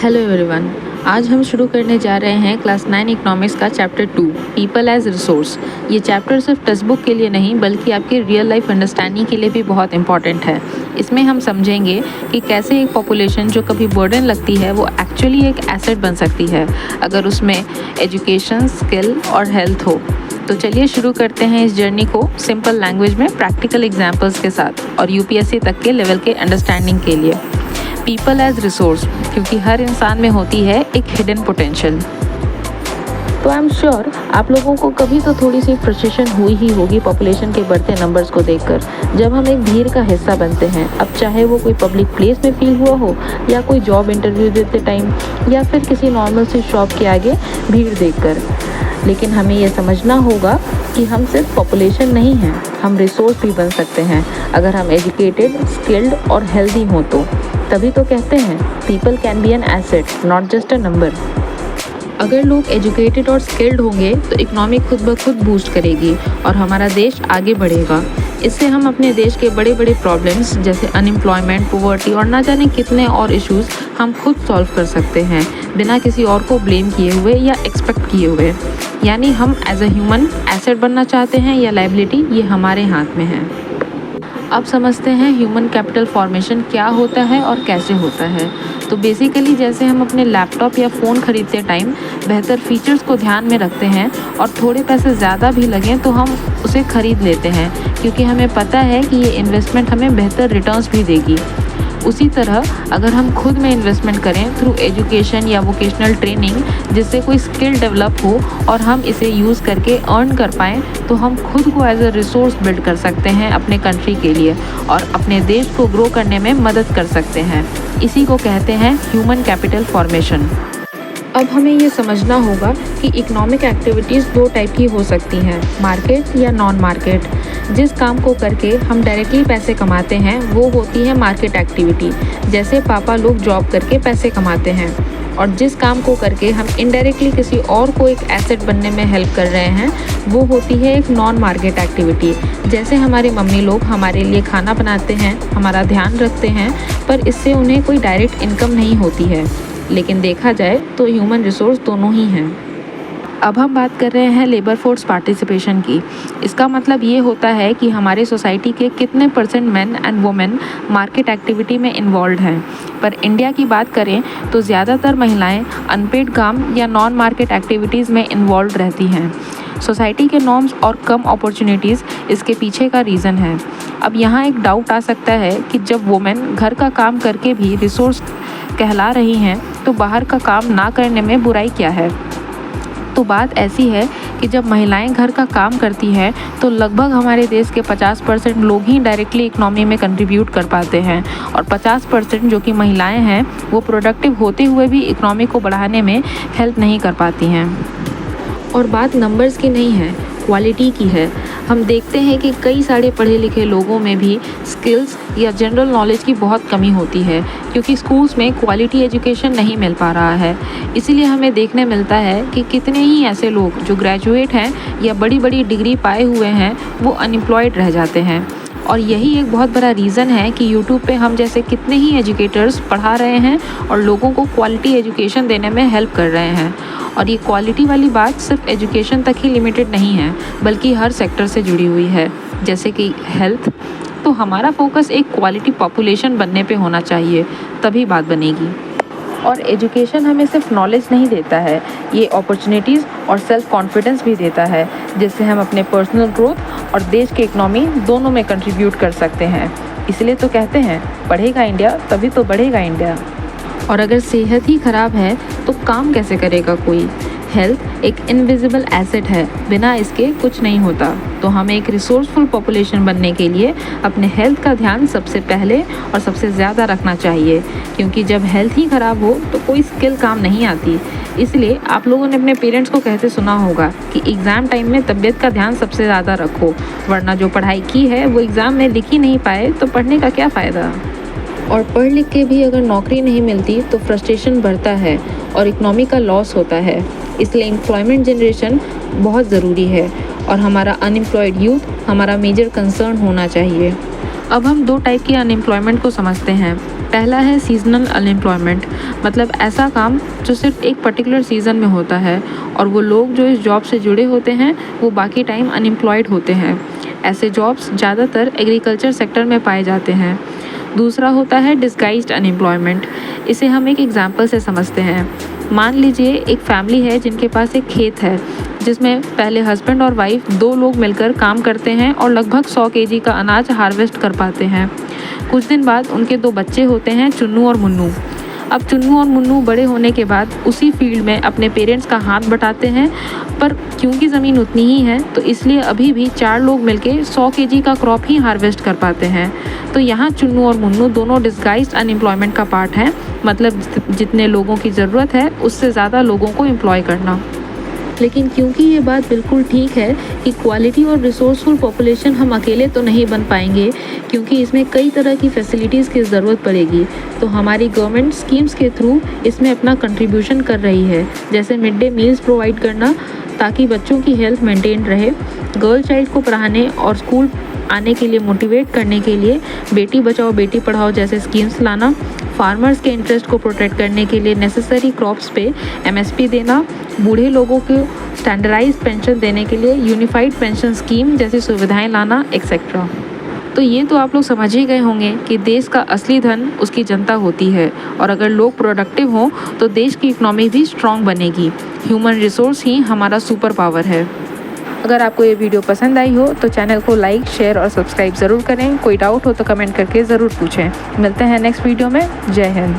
Hello everyone. आज हम शुरू करने जा रहे हैं क्लास 9 इकोनॉमिक्स का चैप्टर 2 पीपल एज रिसोर्स। ये चैप्टर सिर्फ टेक्स्ट बुक के लिए नहीं बल्कि आपकी रियल लाइफ अंडरस्टैंडिंग के लिए भी बहुत इंपॉर्टेंट है। इसमें हम समझेंगे कि कैसे एक पॉपुलेशन जो कभी बर्डन लगती है वो एक्चुअली एक एसेट बन सकती है अगर उसमें एजुकेशन, स्किल और हेल्थ हो। तो चलिए शुरू करते हैं इस जर्नी को सिंपल लैंग्वेज में प्रैक्टिकल एग्जाम्पल्स के साथ और यूपीएससी तक के लेवल के अंडरस्टैंडिंग के लिए। पीपल एज रिसोर्स, क्योंकि हर इंसान में होती है एक हिडन पोटेंशियल। तो आई एम श्योर आप लोगों को कभी तो थोड़ी सी फ्रस्ट्रेशन हुई ही होगी पॉपुलेशन के बढ़ते नंबर्स को देखकर। जब हम एक भीड़ का हिस्सा बनते हैं, अब चाहे वो कोई पब्लिक प्लेस में फील हुआ हो या कोई जॉब इंटरव्यू देते टाइम या फिर किसी नॉर्मल सी शॉप के आगे भीड़ देखकर। लेकिन हमें ये समझना होगा कि हम सिर्फ पॉपुलेशन नहीं हैं, हम रिसोर्स भी बन सकते हैं अगर हम एजुकेटेड, स्किल्ड और हेल्दी हों तो। तभी तो कहते हैं people can be an asset, not just a number. अगर लोग एजुकेटेड और स्किल्ड होंगे तो इकोनॉमी खुद ब खुद बूस्ट करेगी और हमारा देश आगे बढ़ेगा। इससे हम अपने देश के बड़े बड़े प्रॉब्लम्स जैसे अनएम्प्लॉयमेंट, पॉवर्टी और ना जाने कितने और इश्यूज हम खुद सॉल्व कर सकते हैं बिना किसी और को ब्लेम किए हुए या एक्सपेक्ट किए हुए। यानी हम एज अ ह्यूमन एसेट बनना चाहते हैं या लायबिलिटी, ये हमारे हाथ में है। अब समझते हैं ह्यूमन कैपिटल फॉर्मेशन क्या होता है और कैसे होता है। तो बेसिकली जैसे हम अपने लैपटॉप या फ़ोन खरीदते टाइम बेहतर फीचर्स को ध्यान में रखते हैं और थोड़े पैसे ज़्यादा भी लगें तो हम उसे ख़रीद लेते हैं क्योंकि हमें पता है कि ये इन्वेस्टमेंट हमें बेहतर रिटर्न्स भी देगी। उसी तरह अगर हम खुद में इन्वेस्टमेंट करें थ्रू एजुकेशन या वोकेशनल ट्रेनिंग जिससे कोई स्किल डेवलप हो और हम इसे यूज़ करके अर्न कर पाएँ, तो हम खुद को एज अ रिसोर्स बिल्ड कर सकते हैं अपने कंट्री के लिए और अपने देश को ग्रो करने में मदद कर सकते हैं। इसी को कहते हैं ह्यूमन कैपिटल फॉर्मेशन। अब हमें ये समझना होगा कि इकोनॉमिक एक्टिविटीज़ दो टाइप की हो सकती हैं, मार्केट या नॉन मार्केट। जिस काम को करके हम डायरेक्टली पैसे कमाते हैं वो होती है मार्केट एक्टिविटी, जैसे पापा लोग जॉब करके पैसे कमाते हैं। और जिस काम को करके हम इनडायरेक्टली किसी और को एक एसेट बनने में हेल्प कर रहे हैं वो होती है एक नॉन मार्केट एक्टिविटी, जैसे हमारी मम्मी लोग हमारे लिए खाना बनाते हैं, हमारा ध्यान रखते हैं, पर इससे उन्हें कोई डायरेक्ट इनकम नहीं होती है। लेकिन देखा जाए तो ह्यूमन रिसोर्स दोनों ही हैं। अब हम बात कर रहे हैं लेबर फोर्स पार्टिसिपेशन की। इसका मतलब ये होता है कि हमारे सोसाइटी के कितने percent main and women market activity में इन्वॉल्व हैं। पर इंडिया की बात करें तो ज़्यादातर महिलाएं अनपेड काम या नॉन मार्केट एक्टिविटीज़ में इन्वॉल्व रहती हैं। सोसाइटी के नॉर्म्स और कम अपॉर्चुनिटीज़ इसके पीछे का रीज़न है। अब यहाँ एक डाउट आ सकता है कि जब वुमेन घर का काम करके भी रिसोर्स कहला रही हैं तो बाहर का काम ना करने में बुराई क्या है। तो बात ऐसी है कि जब महिलाएं घर का काम करती हैं तो लगभग हमारे देश के 50% लोग ही डायरेक्टली इकोनॉमी में कंट्रीब्यूट कर पाते हैं और 50% जो कि महिलाएं हैं वो प्रोडक्टिव होते हुए भी इकोनॉमी को बढ़ाने में हेल्प नहीं कर पाती हैं। और बात नंबर्स की नहीं है, क्वालिटी की है। हम देखते हैं कि कई सारे पढ़े लिखे लोगों में भी स्किल्स या जनरल नॉलेज की बहुत कमी होती है क्योंकि स्कूल्स में क्वालिटी एजुकेशन नहीं मिल पा रहा है। इसीलिए हमें देखने मिलता है कि कितने ही ऐसे लोग जो ग्रेजुएट हैं या बड़ी बड़ी डिग्री पाए हुए हैं वो अनएम्प्लॉयड रह जाते हैं। और यही एक बहुत बड़ा रीज़न है कि यूट्यूब पे हम जैसे कितने ही एजुकेटर्स पढ़ा रहे हैं और लोगों को क्वालिटी एजुकेशन देने में हेल्प कर रहे हैं। और ये क्वालिटी वाली बात सिर्फ एजुकेशन तक ही लिमिटेड नहीं है बल्कि हर सेक्टर से जुड़ी हुई है, जैसे कि हेल्थ। तो हमारा फोकस एक क्वालिटी पॉपुलेशन बनने पे होना चाहिए, तभी बात बनेगी। और एजुकेशन हमें सिर्फ नॉलेज नहीं देता है, ये अपॉर्चुनिटीज़ और सेल्फ कॉन्फिडेंस भी देता है जिससे हम अपने पर्सनल ग्रोथ और देश की इकनॉमी दोनों में कंट्रीब्यूट कर सकते हैं। इसलिए तो कहते हैं पढ़ेगा इंडिया तभी तो बढ़ेगा इंडिया। और अगर सेहत ही ख़राब है तो काम कैसे करेगा कोई। हेल्थ एक इनविजिबल एसेट है, बिना इसके कुछ नहीं होता। तो हमें एक रिसोर्सफुल पॉपुलेशन बनने के लिए अपने हेल्थ का ध्यान सबसे पहले और सबसे ज़्यादा रखना चाहिए क्योंकि जब हेल्थ ही ख़राब हो तो कोई स्किल काम नहीं आती। इसलिए आप लोगों ने अपने पेरेंट्स को कहते सुना होगा कि एग्ज़ाम टाइम में तबीयत का ध्यान सबसे ज़्यादा रखो, वरना जो पढ़ाई की है वो एग्ज़ाम में लिख ही नहीं पाए तो पढ़ने का क्या फ़ायदा। और पढ़ लिख के भी अगर नौकरी नहीं मिलती तो फ्रस्ट्रेशन बढ़ता है और इकोनॉमी का लॉस होता है। इसलिए एम्प्लॉयमेंट जनरेशन बहुत ज़रूरी है और हमारा अनएम्प्लॉयड यूथ हमारा मेजर कंसर्न होना चाहिए। अब हम दो टाइप की अनएम्प्लॉयमेंट को समझते हैं। पहला है सीजनल अनएम्प्लॉयमेंट, मतलब ऐसा काम जो सिर्फ एक पर्टिकुलर सीज़न में होता है और वो लोग जो इस जॉब से जुड़े होते हैं वो बाकी टाइम अनएम्प्लॉयड होते हैं। ऐसे जॉब्स ज़्यादातर एग्रीकल्चर सेक्टर में पाए जाते हैं। दूसरा होता है डिस्गाइज्ड अनएम्प्लॉयमेंट। इसे हम एक एग्जांपल से समझते हैं। मान लीजिए एक फैमिली है जिनके पास एक खेत है जिसमें पहले हस्बैंड और वाइफ 2 लोग मिलकर काम करते हैं और लगभग 100 केजी का अनाज हार्वेस्ट कर पाते हैं। कुछ दिन बाद उनके 2 बच्चे होते हैं, चुन्नू और मुन्नू। अब चुन्नू और मुन्नू बड़े होने के बाद उसी फील्ड में अपने पेरेंट्स का हाथ बटाते हैं, पर क्योंकि ज़मीन उतनी ही है तो इसलिए अभी भी 4 लोग मिलके 100 केजी का क्रॉप ही हार्वेस्ट कर पाते हैं। तो यहाँ चुन्नू और मुन्नू दोनों डिस्गाइज्ड अनएम्प्लॉयमेंट का पार्ट हैं, मतलब जितने लोगों की ज़रूरत है उससे ज़्यादा लोगों को एम्प्लॉय करना। लेकिन क्योंकि ये बात बिल्कुल ठीक है कि क्वालिटी और रिसोर्सफुल पॉपुलेशन हम अकेले तो नहीं बन पाएंगे, क्योंकि इसमें कई तरह की फैसिलिटीज़ की ज़रूरत पड़ेगी, तो हमारी गवर्नमेंट स्कीम्स के थ्रू इसमें अपना कंट्रीब्यूशन कर रही है, जैसे मिड डे मील्स प्रोवाइड करना ताकि बच्चों की हेल्थ मेंटेन रहे, गर्ल चाइल्ड को पढ़ाने और स्कूल आने के लिए मोटिवेट करने के लिए बेटी बचाओ बेटी पढ़ाओ जैसे स्कीम्स लाना, फार्मर्स के इंटरेस्ट को प्रोटेक्ट करने के लिए नेसेसरी क्रॉप्स पे MSP देना, बूढ़े लोगों को स्टैंडर्डाइज्ड पेंशन देने के लिए यूनिफाइड पेंशन स्कीम जैसी सुविधाएं लाना एक्सेट्रा। तो ये तो आप लोग समझ ही गए होंगे कि देश का असली धन उसकी जनता होती है, और अगर लोग प्रोडक्टिव हों तो देश की इकोनॉमी भी स्ट्रॉन्ग बनेगी। ह्यूमन रिसोर्स ही हमारा सुपर पावर है। अगर आपको ये वीडियो पसंद आई हो तो चैनल को लाइक, शेयर और सब्सक्राइब ज़रूर करें। कोई डाउट हो तो कमेंट करके ज़रूर पूछें। मिलते हैं नेक्स्ट वीडियो में। जय हिंद।